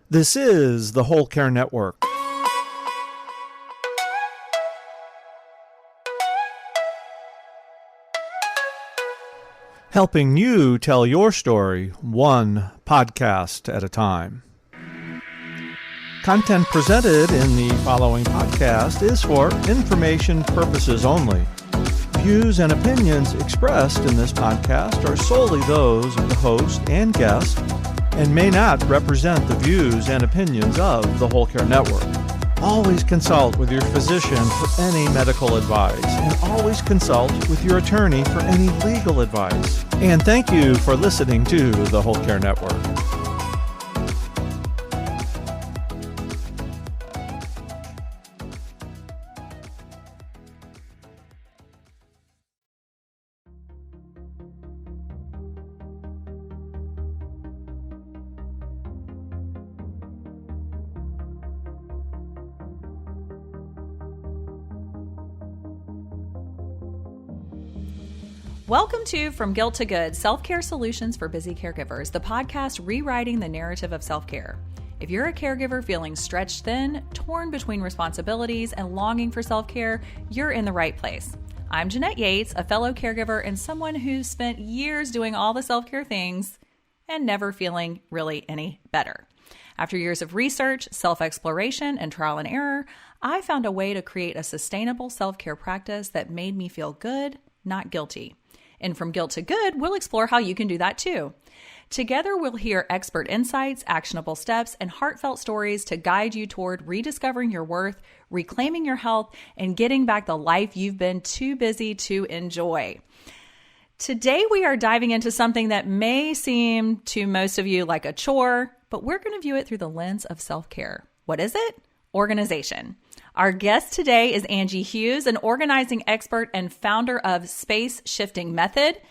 This is the Whole Care Network. Helping you tell your story one podcast at a time. Content presented in the following podcast is for information purposes only. Views and opinions expressed in this podcast are solely those of the host and guest and may not represent the views and opinions of the Whole Care Network. Always consult with your physician for any medical advice, and always consult with your attorney for any legal advice. And thank you for listening to the Whole Care Network. Welcome to From Guilt to Good, Self-Care Solutions for Busy Caregivers, the podcast rewriting the narrative of self-care. If you're a caregiver feeling stretched thin, torn between responsibilities, and longing for self-care, you're in the right place. I'm Jeanette Yates, a fellow caregiver and someone who's spent years doing all the self-care things and never feeling really any better. After years of research, self-exploration, and trial and error, I found a way to create a sustainable self-care practice that made me feel good, not guilty. And From Guilt to Good, we'll explore how you can do that too. Together, we'll hear expert insights, actionable steps, and heartfelt stories to guide you toward rediscovering your worth, reclaiming your health, and getting back the life you've been too busy to enjoy. Today, we are diving into something that may seem to most of you like a chore, but we're going to view it through the lens of self-care. What is it? Organization. Our guest today is Angie Hughes, an organizing expert and founder of Space Shifting Method.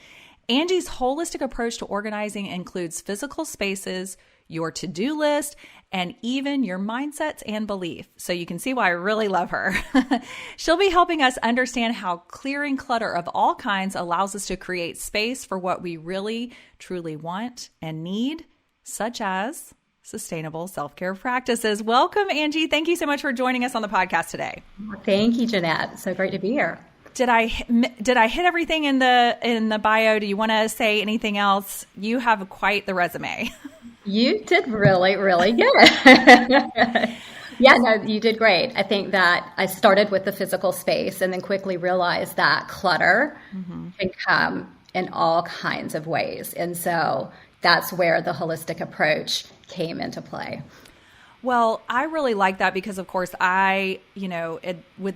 Angie's holistic approach to organizing includes physical spaces, your to-do list, and even your mindsets and belief. So you can see why I really love her. She'll be helping us understand how clearing clutter of all kinds allows us to create space for what we really, truly want and need, such as sustainable self-care practices. Welcome, Angie. Thank you so much for joining us on the podcast today. Thank you, Jeanette. So great to be here. Did I hit everything in the bio? Do you want to say anything else? You have quite the resume. You did really, really good. Yeah, no, you did great. I think that I started with the physical space and then quickly realized that clutter can come in all kinds of ways. And so that's where the holistic approach came into play. Well, I really like that because, of course, with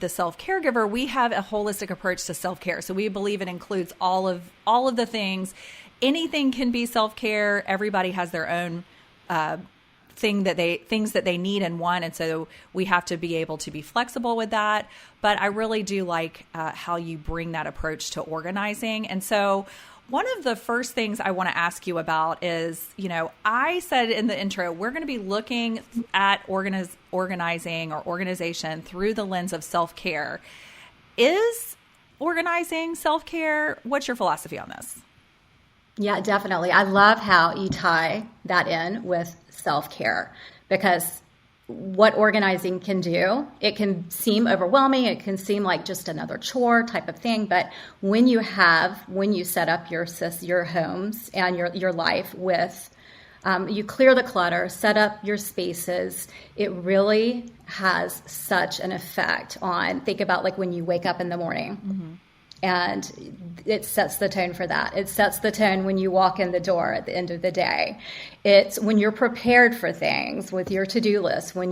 the self-caregiver, we have a holistic approach to self-care. So we believe it includes all of the things. Anything can be self-care. Everybody has their own things that they need and want, and so we have to be able to be flexible with that. But I really do like how you bring that approach to organizing, and so. One of the first things I want to ask you about is, I said in the intro, we're going to be looking at organizing or organization through the lens of self-care. Is organizing self-care? What's your philosophy on this? Yeah, definitely. I love how you tie that in with self-care because what organizing can do, it can seem overwhelming. It can seem like just another chore type of thing. But when you set up your homes and your life with, you clear the clutter, set up your spaces, it really has such an effect on, think about like when you wake up in the morning. Mm-hmm. And it sets the tone for that. It sets the tone when you walk in the door at the end of the day. It's when you're prepared for things with your to-do list, when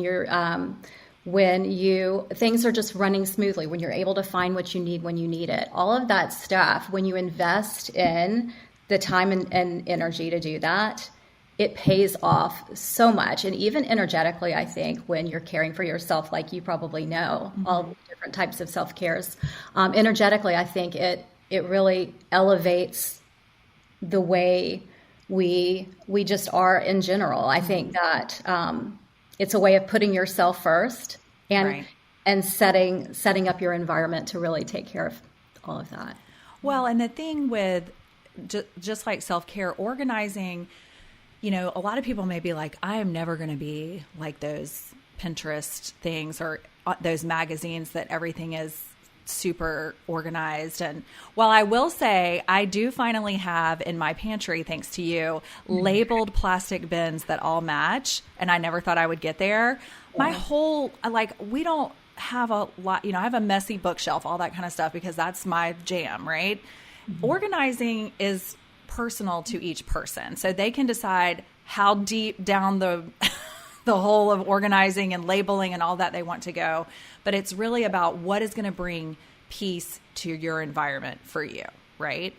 things are just running smoothly, when you're able to find what you need when you need it. All of that stuff, when you invest in the time and energy to do that, it pays off so much. And even energetically, I think when you're caring for yourself, like you probably know, all the different types of self-cares, energetically, I think it really elevates the way we just are in general. I think that it's a way of putting yourself first and setting up your environment to really take care of all of that. Well, and the thing with just like self-care, organizing, a lot of people may be like, I am never going to be like those Pinterest things or those magazines that everything is super organized. And while I will say, I do finally have in my pantry, thanks to you, labeled plastic bins that all match. And I never thought I would get there. My whole, we don't have a lot, I have a messy bookshelf, all that kind of stuff, because that's my jam, right? Organizing is personal to each person. So they can decide how deep down the hole of organizing and labeling and all that they want to go. But it's really about what is going to bring peace to your environment for you, right?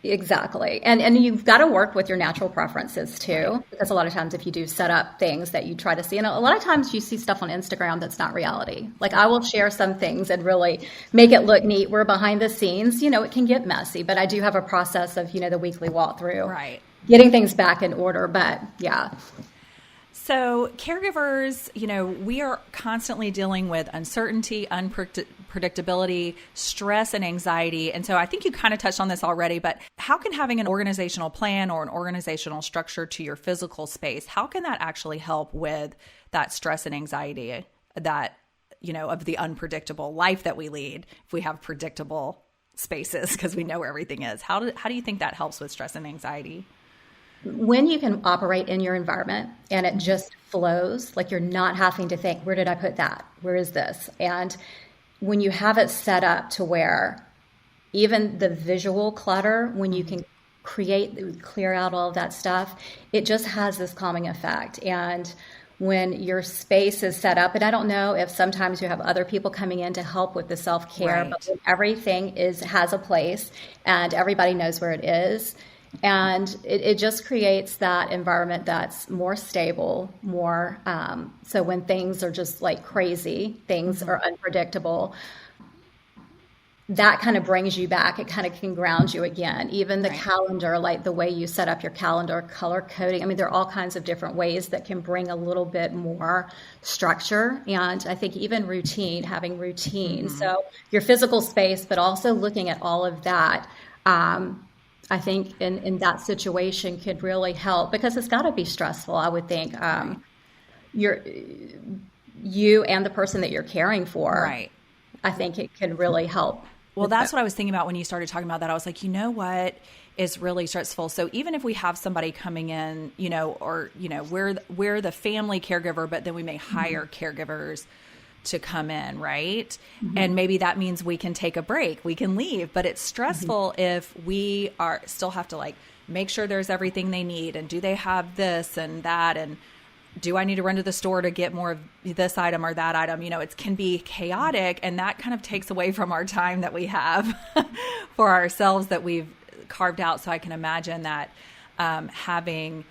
Exactly. And you've got to work with your natural preferences too, because a lot of times if you do set up things that you try to see, and a lot of times you see stuff on Instagram that's not reality. Like I will share some things and really make it look neat. We're behind the scenes, it can get messy, but I do have a process of, the weekly walkthrough, right? Getting things back in order. But yeah. So caregivers, we are constantly dealing with uncertainty, unpredictability, stress, and anxiety. And so I think you kind of touched on this already, but how can having an organizational plan or an organizational structure to your physical space, how can that actually help with that stress and anxiety that, of the unpredictable life that we lead if we have predictable spaces because we know where everything is? How do you think that helps with stress and anxiety? When you can operate in your environment and it just flows, like you're not having to think, where did I put that? Where is this? And when you have it set up to where even the visual clutter, when you can clear out all of that stuff, it just has this calming effect. And when your space is set up, and I don't know if sometimes you have other people coming in to help with the self-care, right. But when everything has a place and everybody knows where it is. And it just creates that environment that's more stable, more so when things are just like crazy, things are unpredictable, that kind of brings you back. It kind of can ground you again. Even the calendar, like the way you set up your calendar, color coding. I mean, there are all kinds of different ways that can bring a little bit more structure. And I think even having routine. So your physical space, but also looking at all of that. I think in that situation could really help because it's got to be stressful. I would think you and the person that you're caring for. Right. I think it can really help. Well, that's what I was thinking about when you started talking about that. I was like, what is really stressful? So even if we have somebody coming in, we're the family caregiver, but then we may hire caregivers to come in, right? And maybe that means we can take a break, we can leave, but it's stressful if we still have to make sure there's everything they need. And do they have this and that? And do I need to run to the store to get more of this item or that item? It can be chaotic, and that kind of takes away from our time that we have for ourselves that we've carved out. So I can imagine that having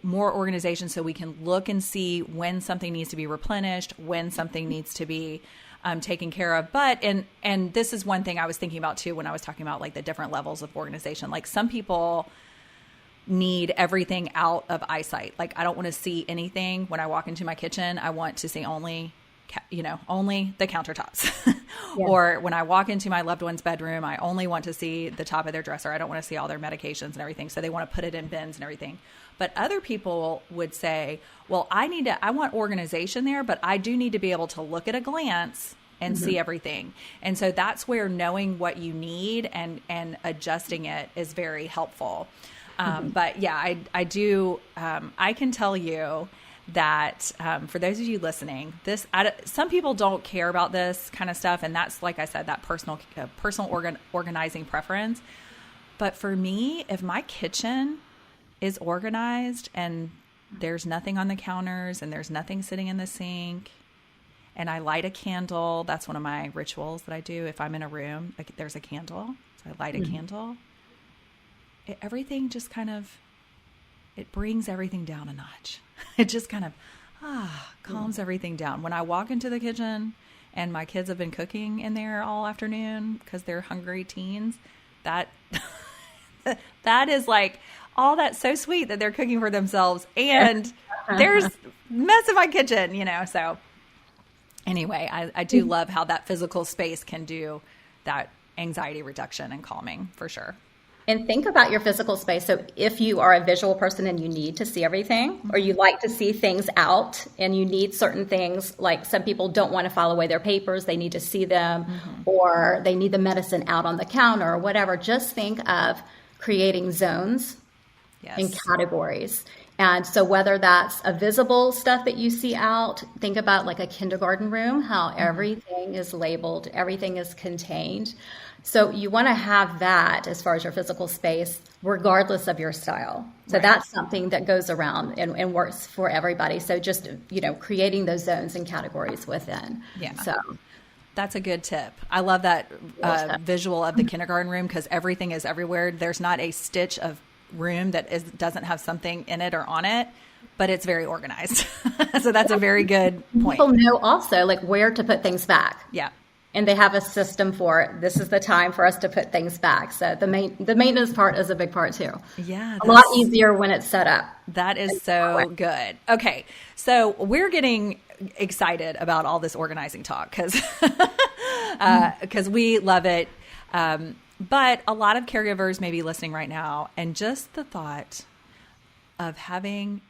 more organization so we can look and see when something needs to be replenished, when something needs to be taken care of. But, and this is one thing I was thinking about too, when I was talking about the different levels of organization. Some people need everything out of eyesight. I don't want to see anything when I walk into my kitchen. I want to see only the countertops. Or when I walk into my loved one's bedroom, I only want to see the top of their dresser. I don't want to see all their medications and everything. So they want to put it in bins and everything. But other people would say, well, I want organization there, but I do need to be able to look at a glance and see everything. And so that's where knowing what you need and adjusting it is very helpful. But yeah, I do. I can tell you that for those of you listening, some people don't care about this kind of stuff. And that's, like I said, that personal organizing preference. But for me, if my kitchen is organized and there's nothing on the counters and there's nothing sitting in the sink and I light a candle, that's one of my rituals that I do. If I'm in a room, there's a candle, so I light a candle. Everything just it brings everything down a notch. It just kind of calms everything down. When I walk into the kitchen and my kids have been cooking in there all afternoon because they're hungry teens, that is all that's so sweet that they're cooking for themselves, and there's mess in my kitchen, so anyway, I do love how that physical space can do that anxiety reduction and calming for sure. And think about your physical space. So if you are a visual person and you need to see everything, or you like to see things out and you need certain things, like some people don't want to file away their papers, they need to see them, or they need the medicine out on the counter or whatever, just think of creating zones and categories. And so whether that's a visible stuff that you see out, think about like a kindergarten room, how everything is labeled, everything is contained. So you want to have that as far as your physical space, regardless of your style. So that's something that goes around and works for everybody. So just, creating those zones and categories within. Yeah. So that's a good tip. I love that visual of the kindergarten room, because everything is everywhere. There's not a stitch of room that doesn't have something in it or on it, but it's very organized. So that's a very good point. People know also like where to put things back. Yeah. And they have a system for it. This is the time for us to put things back. So the maintenance part is a big part too. Yeah. A lot easier when it's set up. That is so good. Okay. So we're getting excited about all this organizing talk because we love it. But a lot of caregivers may be listening right now, and just the thought of having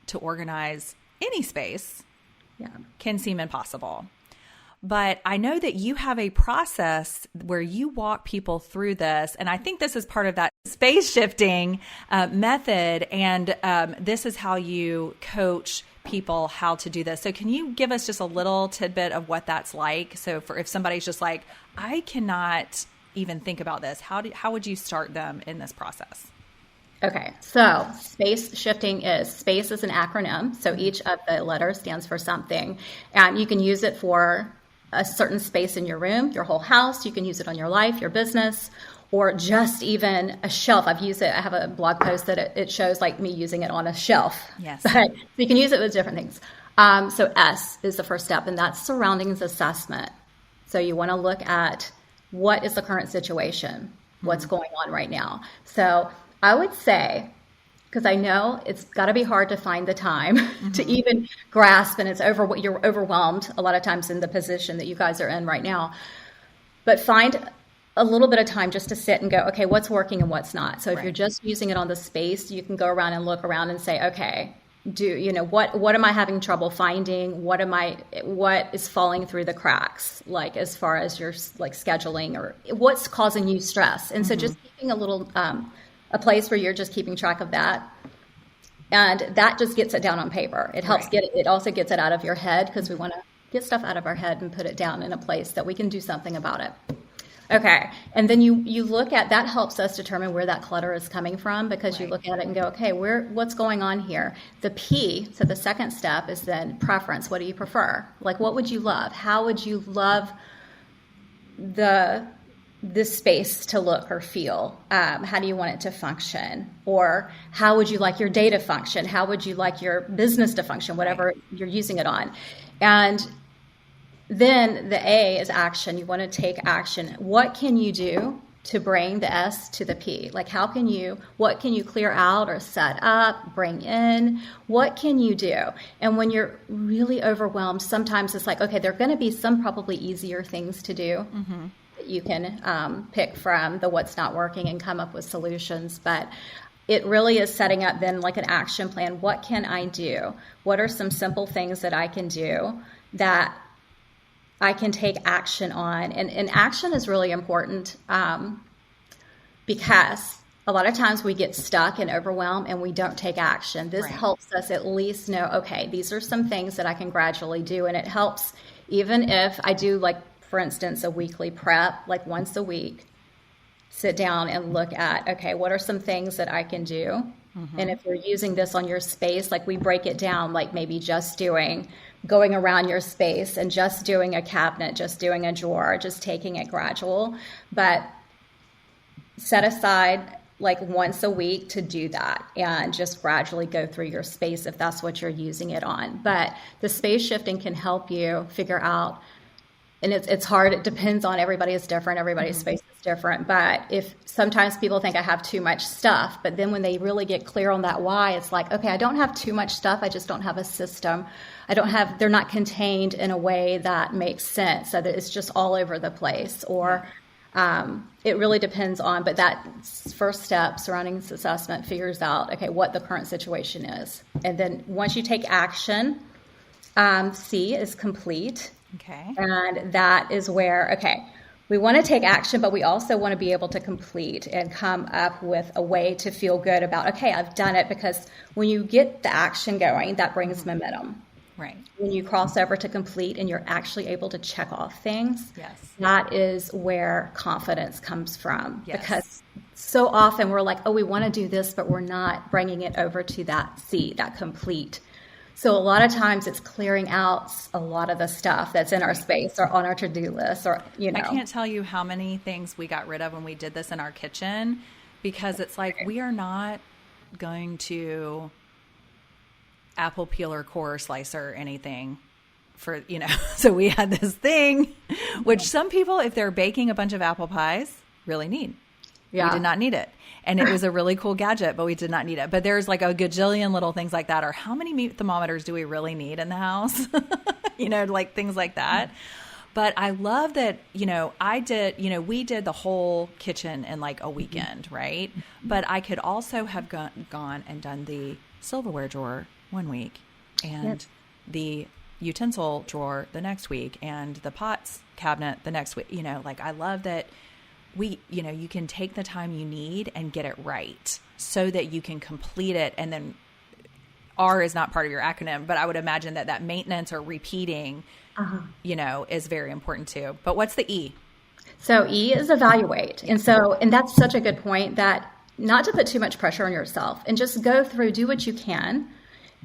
to organize any space can seem impossible. But I know that you have a process where you walk people through this, and I think this is part of that space shifting method, and this is how you coach people how to do this. So can you give us just a little tidbit of what that's like? So for if somebody's just like, I cannot even think about this, how would you start them in this process? Okay, so space shifting space is an acronym. So each of the letters stands for something, and you can use it for a certain space in your room, your whole house. You can use it on your life, your business, or just even a shelf. I've used it. I have a blog post that it shows like me using it on a shelf. Yes. But you can use it with different things. So S is the first step, and that's surroundings assessment. So you want to look at what is the current situation, what's going on right now. So I would say, because I know it's got to be hard to find the time to even grasp, and you're overwhelmed a lot of times in the position that you guys are in right now. But find a little bit of time just to sit and go, okay, what's working and what's not. So if you're just using it on the space, you can go around and look around and say, okay, what am I having trouble finding? What is falling through the cracks? Like as far as your like scheduling, or what's causing you stress? And so just keeping a little a place where you're just keeping track of that. And that just gets it down on paper. It helps it also gets it out of your head, because we want to get stuff out of our head and put it down in a place that we can do something about it. Okay. And then you look at, that helps us determine where that clutter is coming from, because you look at it and go, okay, what's going on here? The P, so the second step is then preference. What do you prefer? Like, what would you love? How would you love this space to look or feel? How do you want it to function? Or how would you like your day to function? How would you like your business to function, whatever you're using it on? And then the A is action. You want to take action. What can you do to bring the S to the P? Like what can you clear out or set up, bring in? What can you do? And when you're really overwhelmed, sometimes it's like, okay, there are going to be some probably easier things to do. That you can pick from the what's not working and come up with solutions. But it really is setting up then like an action plan. What can I do? What are some simple things that I can do that I can take action on? And action is really important because a lot of times we get stuck and overwhelmed and we don't take action. This helps us at least know, okay, these are some things that I can gradually do. And it helps even if I do, like, for instance, a weekly prep, like once a week, sit down and look at, okay, what are some things that I can do? And if you're using this on your space, like we break it down, like maybe just going around your space and just doing a cabinet, just doing a drawer, just taking it gradual, but set aside like once a week to do that and just gradually go through your space if that's what you're using it on. But the space shifting can help you figure out, and it's hard, it depends on everybody is different, everybody's space is different, but if sometimes people think I have too much stuff, but then when they really get clear on that why, it's like, okay, I don't have too much stuff, I just don't have a system. They're not contained in a way that makes sense, so that it's just all over the place. Or It really depends on, but that first step, surroundings assessment, figures out, okay, what the current situation is. And then once you take action, C is complete. Okay. And that is where, okay, we want to take action, but we also want to be able to complete and come up with a way to feel good about, okay, I've done it, because when you get the action going, that brings momentum. Right. When you cross over to complete and you're actually able to check off things, Yes. that is where confidence comes from. Yes. Because so often we're like, oh, we want to do this, but we're not bringing it over to that C, that complete. So a lot of times it's clearing out a lot of the stuff that's in our space or on our to-do list, or, you know. I can't tell you how many things we got rid of when we did this in our kitchen, because it's like, we are not going to apple peeler, core slicer, or anything for, you know. So we had this thing, which some people, if they're baking a bunch of apple pies, really need. Yeah. We did not need it. And it was a really cool gadget, but we did not need it. But there's like a gajillion little things like that. Or how many meat thermometers do we really need in the house? You know, like things like that. But I love that, you know, we did the whole kitchen in like a weekend, right? But I could also have gone and done the silverware drawer one week and the utensil drawer the next week and the pots cabinet the next week. You know, like I love that you can take the time you need and get it right so that you can complete it. And then R is not part of your acronym, but I would imagine that maintenance or repeating, you know, is very important too. But what's the E? So E is evaluate. And that's such a good point, that not to put too much pressure on yourself and just go through, do what you can.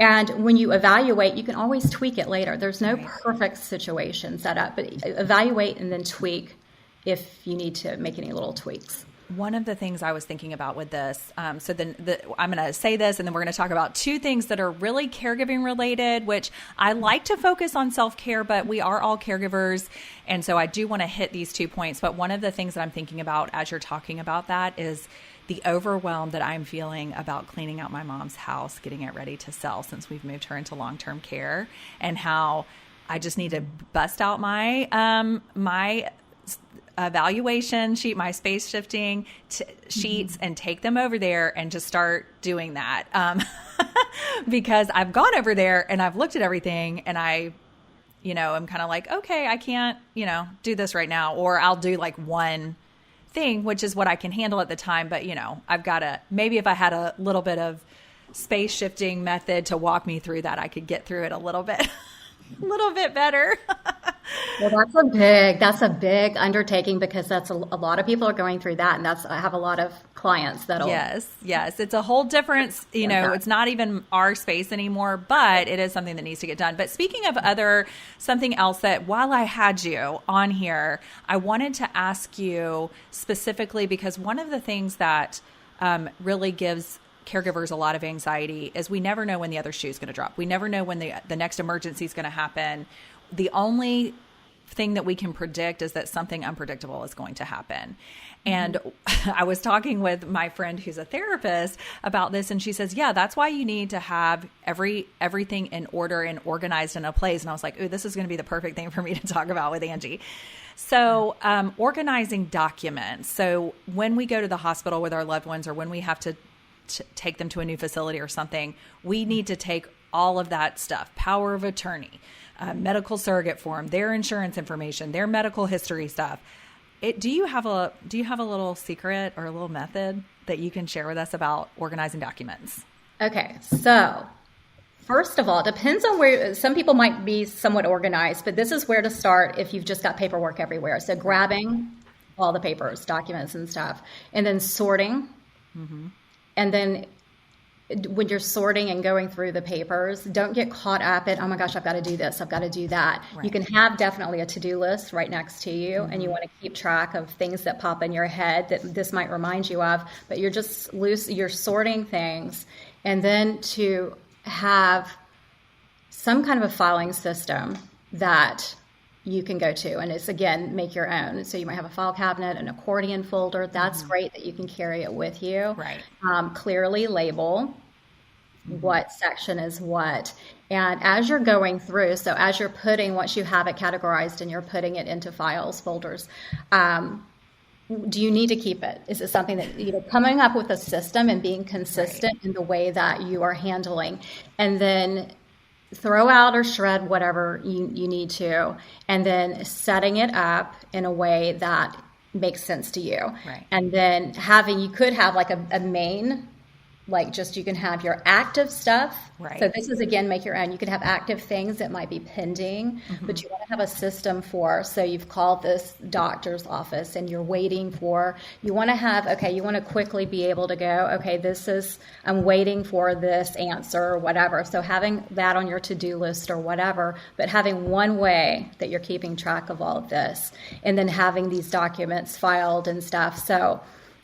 And when you evaluate, you can always tweak it later. There's no perfect situation set up, but evaluate and then tweak if you need to make any little tweaks. One of the things I was thinking about with this, I'm going to say this, and then we're going to talk about two things that are really caregiving related, which I like to focus on self-care, but we are all caregivers. And so I do want to hit these 2 points. But one of the things that I'm thinking about as you're talking about that is the overwhelm that I'm feeling about cleaning out my mom's house, getting it ready to sell since we've moved her into long-term care, and how I just need to bust out my evaluation sheet, my space shifting sheets, and take them over there and just start doing that. Because I've gone over there and I've looked at everything and I'm kind of like, okay, I can't, do this right now, or I'll do like one thing, which is what I can handle at the time. But, I've got to, maybe if I had a little bit of space shifting method to walk me through that, I could get through it a little bit better. Well, that's a big undertaking, because that's a lot of people are going through that. And I have a lot of clients that'll. Yes. It's a whole different, it's not even our space anymore, but it is something that needs to get done. But speaking of something else that while I had you on here, I wanted to ask you specifically, because one of the things that really gives caregivers a lot of anxiety is we never know when the other shoe is going to drop. We never know when the next emergency is going to happen. The only thing that we can predict is that something unpredictable is going to happen. And I was talking with my friend who's a therapist about this, and she says, yeah, that's why you need to have everything in order and organized in a place. And I was like, ooh, this is going to be the perfect thing for me to talk about with Angie. So organizing documents. So when we go to the hospital with our loved ones, or when we have to take them to a new facility or something, we need to take all of that stuff, power of attorney, medical surrogate form, their insurance information, their medical history stuff. Do you have a little secret or a little method that you can share with us about organizing documents? Okay. So first of all, it depends on where. Some people might be somewhat organized, but this is where to start if you've just got paperwork everywhere. So grabbing all the papers, documents and stuff, and then sorting. Mm-hmm. And then when you're sorting and going through the papers, don't get caught up in, oh my gosh, I've got to do this, I've got to do that. Right. You can have definitely a to-do list right next to you, and you want to keep track of things that pop in your head that this might remind you of, but you're just you're sorting things. And then to have some kind of a filing system that you can go to, and it's, again, make your own. So you might have a file cabinet, an accordion folder. That's great that you can carry it with you. Right. Clearly label what section is what. And as you're going through, so as you're putting, once you have it categorized and you're putting it into files, folders, do you need to keep it? Is it something that, coming up with a system and being consistent in the way that you are handling, and then throw out or shred whatever you need to, and then setting it up in a way that makes sense to you. Right. And then you could have like a main, like just you can have your active stuff. Right. So this is, again, make your own. You could have active things that might be pending, but you want to have a system so you've called this doctor's office and you're waiting you want to have, you want to quickly be able to go, I'm waiting for this answer or whatever. So having that on your to-do list or whatever, but having one way that you're keeping track of all of this, and then having these documents filed and stuff.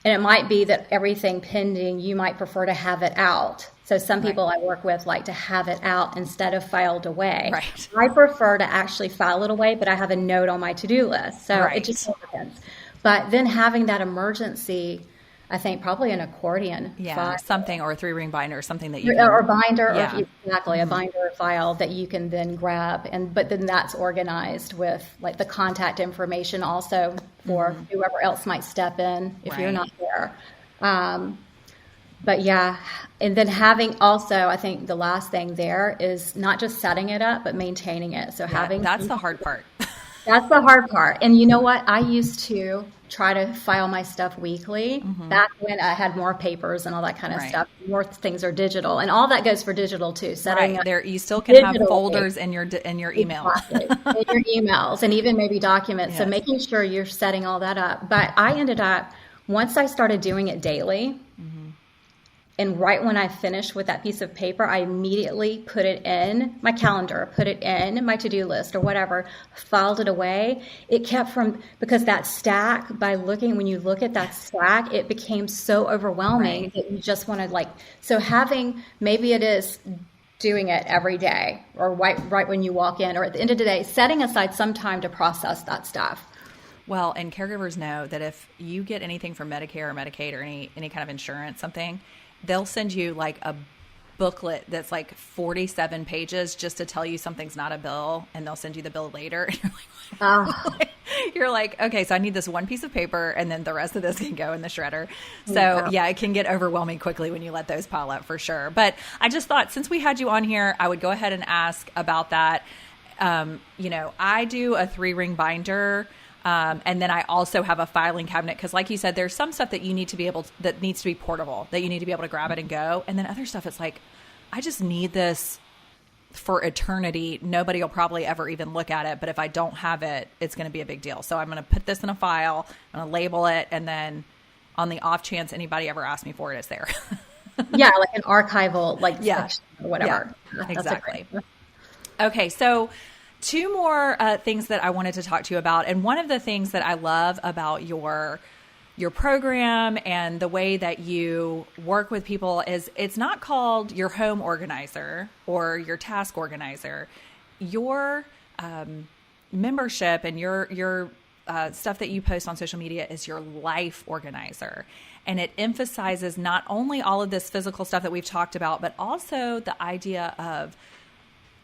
And it might be that everything pending, you might prefer to have it out. So some people I work with like to have it out instead of filed away. Right. I prefer to actually file it away, but I have a note on my to-do list. So it just depends. But then having that emergency, I think probably an accordion file. Something, or a 3-ring binder, or something that you or binder, or exactly, a binder or file that you can then grab, but then that's organized with like the contact information also for whoever else might step in if you're not there. But yeah, and then having also, I think the last thing there is not just setting it up, but maintaining it. So that's the hard part. That's the hard part. And you know what? I used to try to file my stuff weekly back when I had more papers and all that kind of stuff. More things are digital, and all that goes for digital too. Setting up there, you still can have folders in your email, in your emails, and even maybe documents. So making sure you're setting all that up. But I ended up, once I started doing it daily, and right when I finished with that piece of paper, I immediately put it in my calendar, put it in my to-do list or whatever, filed it away. It kept because that stack, when you look at that stack, it became so overwhelming that you just want to so having, maybe it is doing it every day or right when you walk in, or at the end of the day, setting aside some time to process that stuff. Well, and caregivers know that if you get anything from Medicare or Medicaid or any kind of insurance, they'll send you like a booklet that's like 47 pages just to tell you something's not a bill, and they'll send you the bill later. And you're like, okay, so I need this one piece of paper, and then the rest of this can go in the shredder. So it can get overwhelming quickly when you let those pile up, for sure. But I just thought, since we had you on here, I would go ahead and ask about that. I do a 3-ring binder. And then I also have a filing cabinet, because like you said, there's some stuff that needs to be portable, that you need to be able to grab it and go. And then other stuff, it's like, I just need this for eternity. Nobody will probably ever even look at it. But if I don't have it, it's going to be a big deal. So I'm going to put this in a file, I'm going to label it. And then on the off chance anybody ever asks me for it, it's there. Yeah. Like an archival, section or whatever. Yeah, exactly. Okay. So 2 more things that I wanted to talk to you about. And one of the things that I love about your program and the way that you work with people is it's not called your home organizer or your task organizer. Your membership and your stuff that you post on social media is your life organizer. And it emphasizes not only all of this physical stuff that we've talked about, but also the idea of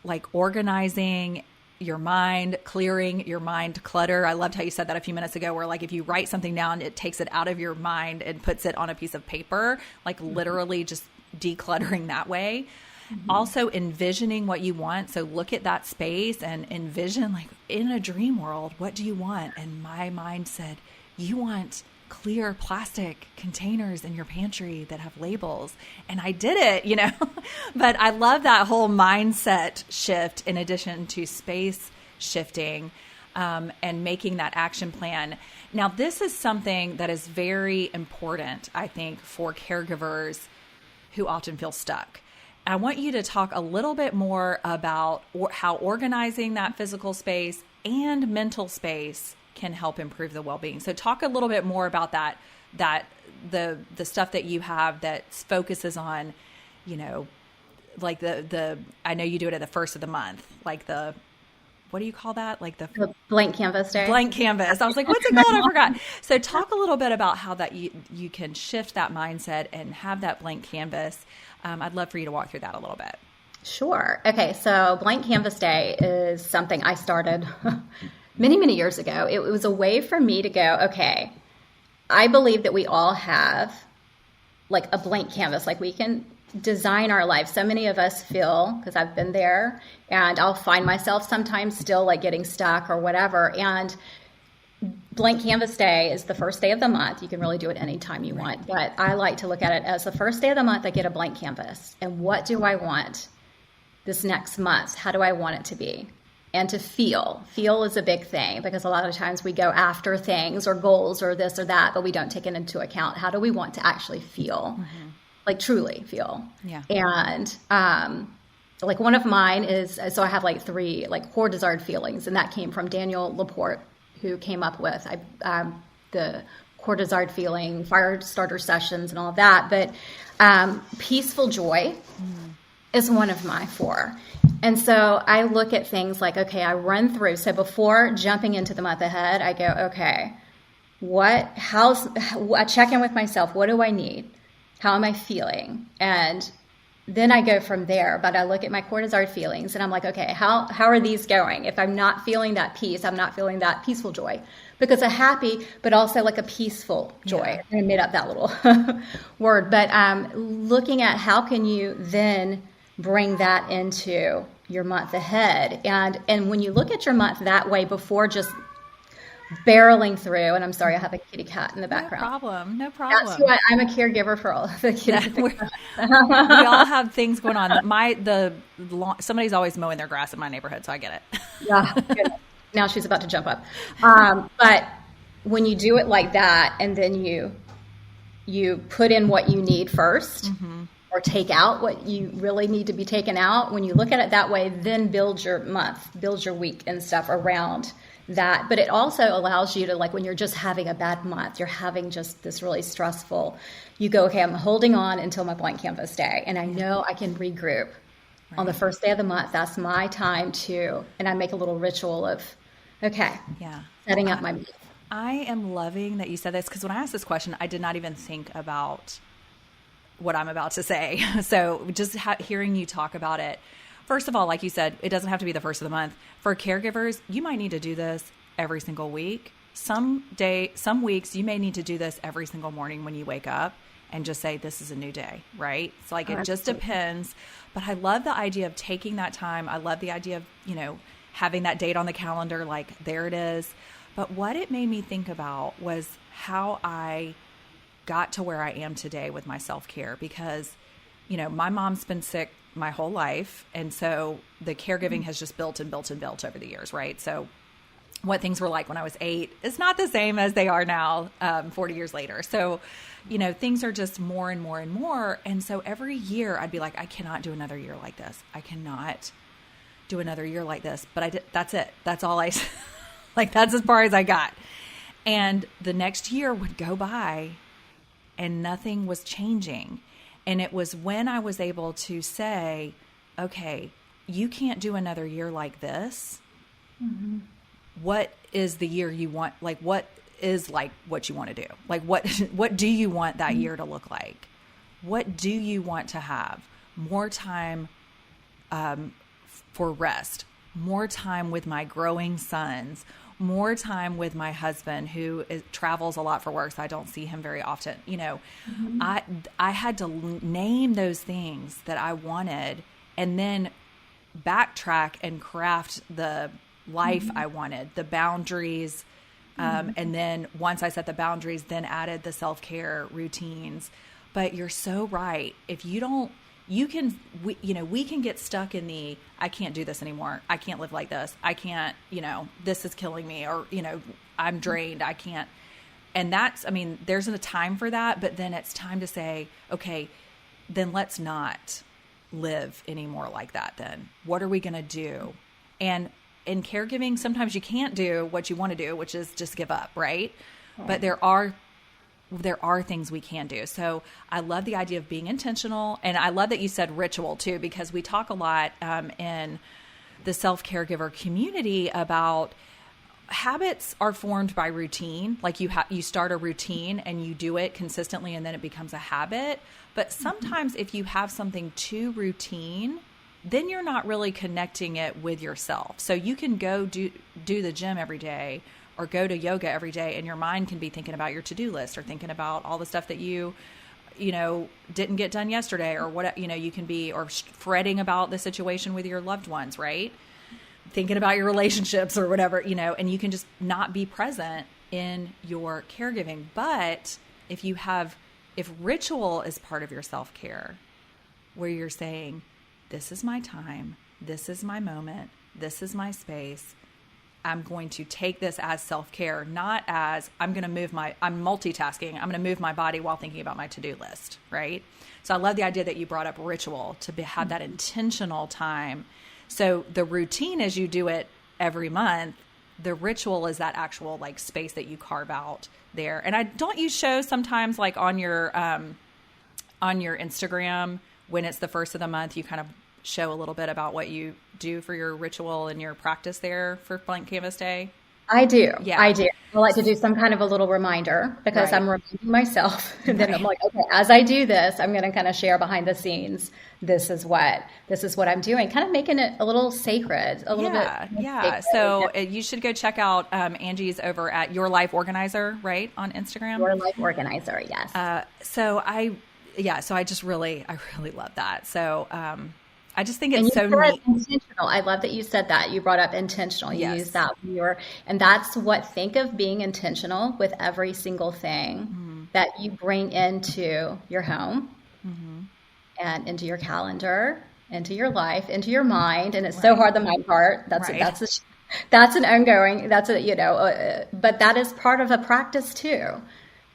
like organizing your mind, clearing your mind clutter. I loved how you said that a few minutes ago, where like if you write something down, it takes it out of your mind and puts it on a piece of paper, like literally just decluttering that way. Also envisioning what you want. So look at that space and envision, like in a dream world, what do you want? And my mind said, you want clear plastic containers in your pantry that have labels. And I did it, but I love that whole mindset shift in addition to space shifting, and making that action plan. Now, this is something that is very important, I think, for caregivers who often feel stuck. I want you to talk a little bit more about how organizing that physical space and mental space can help improve the well-being. So talk a little bit more about that the stuff that you have that focuses on, like I know you do it at the first of the month, like what do you call that? Like the blank canvas day. Blank canvas. I was like, what's it called? I forgot. So talk a little bit about how that you can shift that mindset and have that blank canvas. I'd love for you to walk through that a little bit. Sure. Okay. So blank canvas day is something I started many, many years ago. It was a way for me to go, okay, I believe that we all have like a blank canvas, like we can design our life. So many of us feel, because I've been there, and I'll find myself sometimes still like getting stuck or whatever. And blank canvas day is the first day of the month. You can really do it anytime you want, but I like to look at it as the first day of the month. I get a blank canvas, and what do I want this next month? How do I want it to be? And to feel is a big thing, because a lot of times we go after things or goals or this or that, but we don't take it into account. How do we want to actually feel? Like truly feel. Yeah. And like one of mine is, so I have like 3 like core desired feelings, and that came from Daniel Laporte, who came up with the core desired feeling, fire starter sessions and all of that. But peaceful joy is one of my 4. And so I look at things like, okay, I run through. So before jumping into the month ahead, I go, okay, I check in with myself. What do I need? How am I feeling? And then I go from there, but I look at my core desired feelings and I'm like, okay, how are these going? If I'm not feeling that peace, I'm not feeling that peaceful joy, because a happy, but also like a peaceful joy. Yeah. I made up that little word, but looking at how can you then bring that into your month ahead. And when you look at your month that way, before just barreling through, and I'm sorry, I have a kitty cat in the background. No problem. That's who I'm a caregiver for all of the kitties. We all have things going on. Somebody's always mowing their grass in my neighborhood, so I get it. Yeah. Now she's about to jump up. But when you do it like that, and then you put in what you need first, or take out what you really need to be taken out, when you look at it that way, then build your month, build your week and stuff around that. But it also allows you to, like, when you're just having a bad month, you're having just this really stressful, you go, okay, I'm holding on until my blank canvas day, and I know I can regroup on the first day of the month. That's my time to, and I make a little ritual of, okay, setting up my month. I am loving that you said this, because when I asked this question, I did not even think about what I'm about to say. So just hearing you talk about it, first of all, like you said, it doesn't have to be the first of the month. For caregivers, you might need to do this every single week. Some weeks you may need to do this every single morning when you wake up and just say, this is a new day, right? It's like, it just depends. But I love the idea of taking that time. I love the idea of, having that date on the calendar, like there it is. But what it made me think about was how I got to where I am today with my self-care, because, my mom's been sick my whole life. And so the caregiving has just built and built and built over the years, right? So what things were like when I was 8 is not the same as they are now, 40 years later. So, things are just more and more and more. And so every year I'd be like, I cannot do another year like this. I cannot do another year like this. But that's it. That's all like, that's as far as I got. And the next year would go by and nothing was changing. And it was when I was able to say, okay, you can't do another year like this. What is the year you want? Like, what is like what you want to do? Like, what do you want that year to look like? What do you want to have? More time for rest, more time with my growing sons, more time with my husband who travels a lot for work, so I don't see him very often. I had to name those things that I wanted, and then backtrack and craft the life I wanted, the boundaries. And then once I set the boundaries, then added the self-care routines. But you're so right. If you don't, we can get stuck in the, I can't do this anymore. I can't live like this. I can't, this is killing me, or, I'm drained. I can't. And there's a time for that, but then it's time to say, okay, then let's not live anymore like that. Then what are we going to do? And in caregiving, sometimes you can't do what you want to do, which is just give up. Right. But there are things we can do. So I love the idea of being intentional. And I love that you said ritual too, because we talk a lot in the self-caregiver community about habits are formed by routine. Like you start a routine and you do it consistently, and then it becomes a habit. But sometimes if you have something too routine, then you're not really connecting it with yourself. So you can go do the gym every day, or go to yoga every day, and your mind can be thinking about your to-do list or thinking about all the stuff that you didn't get done yesterday, or what, you can be, or fretting about the situation with your loved ones, right? Thinking about your relationships or whatever, and you can just not be present in your caregiving. But if ritual is part of your self-care, where you're saying, this is my time, this is my moment, this is my space, I'm going to take this as self-care, not as I'm multitasking, I'm going to move my body while thinking about my to-do list, right? So I love the idea that you brought up ritual, to have that intentional time. So the routine is you do it every month. The ritual is that actual like space that you carve out there. And don't you show sometimes like on your Instagram, when it's the first of the month, you kind of show a little bit about what you do for your ritual and your practice there for Blank Canvas Day? I do. Yeah. I do. I like to do some kind of a little reminder, because I'm reminding myself. And then I'm like, okay, as I do this, I'm going to kind of share behind the scenes. This is what I'm doing. Kind of making it a little sacred, a little bit. Yeah. So you should go check out Angie's over at Your Life Organizer, right? On Instagram. Your Life Organizer. Yes. So I just really love that. So, I just think it's so neat. Intentional. I love that you said that. You brought up intentional. You used that and that's think of being intentional with every single thing that you bring into your home and into your calendar, into your life, into your mind. And it's so hard, the mind part. That's an ongoing, but that is part of a practice too,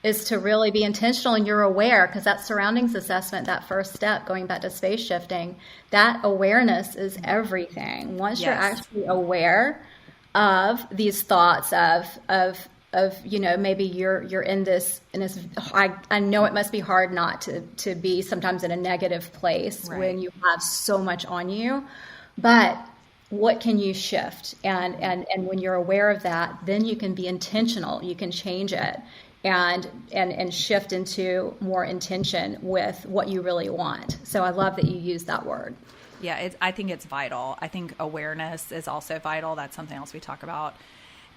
is to really be intentional, and you're aware, because that surroundings assessment, that first step, going back to space shifting, that awareness is everything. Once you're actually aware of these thoughts of maybe you're in this, I know it must be hard not to be sometimes in a negative place when you have so much on you, but what can you shift? And when you're aware of that, then you can be intentional, you can change it. And shift into more intention with what you really want. So I love that you use that word. Yeah, I think it's vital. I think awareness is also vital. That's something else we talk about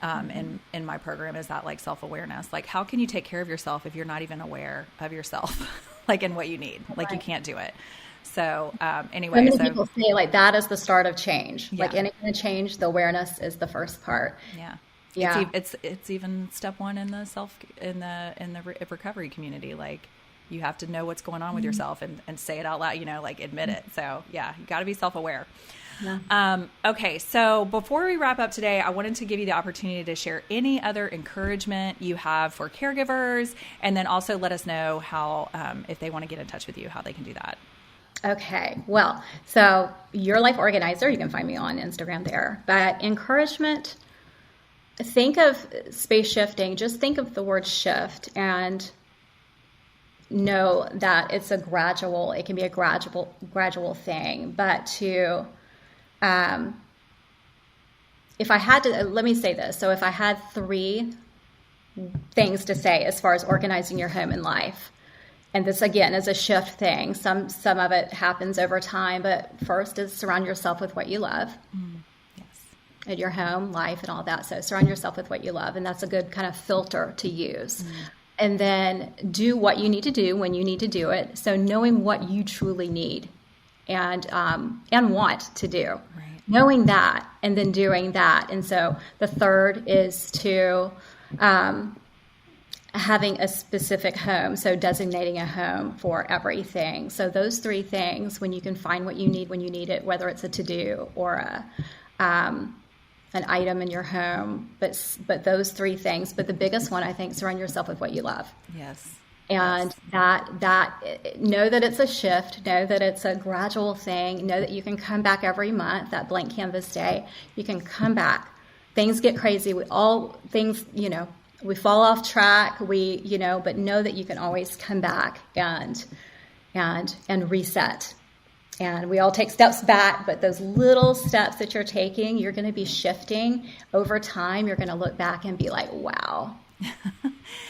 in my program, is that like self-awareness. Like, how can you take care of yourself if you're not even aware of yourself, like in what you need? Like, you can't do it. So anyway, so many people say like that is the start of change. Like any kind of change, the awareness is the first part. Yeah. Yeah, it's even step one in the recovery community. Like, you have to know what's going on with yourself and say it out loud. Like admit it. So you got to be self-aware. Yeah. Okay, so before we wrap up today, I wanted to give you the opportunity to share any other encouragement you have for caregivers, and then also let us know how, if they want to get in touch with you, how they can do that. Okay, well, so Your Life Organizer, you can find me on Instagram there. But encouragement. Think of space shifting, just think of the word shift, and know that it can be a gradual thing. But if I had to, let me say this. So if I had 3 things to say as far as organizing your home and life, and this again is a shift thing. Some of it happens over time, but first is surround yourself with what you love. At your home, life, and all that. So surround yourself with what you love, and that's a good kind of filter to use. And then do what you need to do when you need to do it. So knowing what you truly need and want to do, knowing that, and then doing that. And so the third is to having a specific home, so designating a home for everything. So those 3 things, when you can find what you need when you need it, whether it's a to-do or an item in your home, but those 3 things. But the biggest one, I think, surround yourself with what you love. Yes. And that know that it's a shift, know that it's a gradual thing, know that you can come back every month, that Blank Canvas Day, you can come back. Things get crazy. We fall off track, but know that you can always come back and reset. And we all take steps back, but those little steps that you're taking, you're going to be shifting over time. You're going to look back and be like, wow.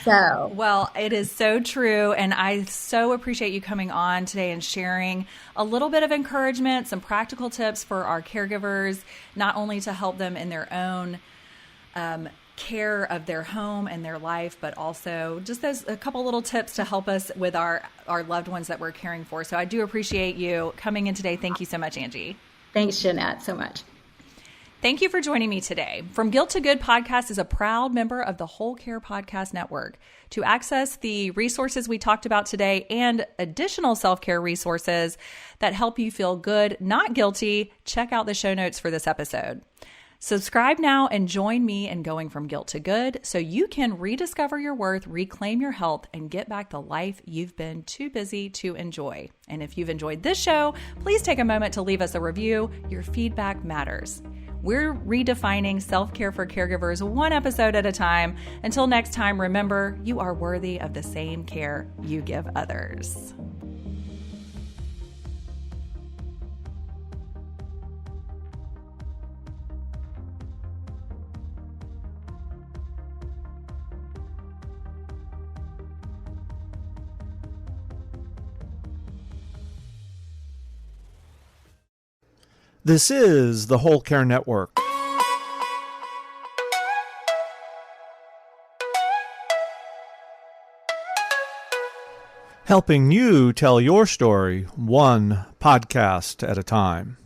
Well, it is so true. And I so appreciate you coming on today and sharing a little bit of encouragement, some practical tips for our caregivers, not only to help them in their own care of their home and their life, but also just a couple little tips to help us with our loved ones that we're caring for. So I do appreciate you coming in today. Thank you so much, Angie. Thanks, Jeanette, so much. Thank you for joining me today. From Guilt to Good podcast is a proud member of the Whole Care Podcast Network. To access the resources we talked about today and additional self-care resources that help you feel good, not guilty, check out the show notes for this episode. Subscribe now and join me in going from guilt to good so you can rediscover your worth, reclaim your health, and get back the life you've been too busy to enjoy. And if you've enjoyed this show, please take a moment to leave us a review. Your feedback matters. We're redefining self-care for caregivers one episode at a time. Until next time, remember, you are worthy of the same care you give others. This is the Whole Care Network. Helping you tell your story one podcast at a time.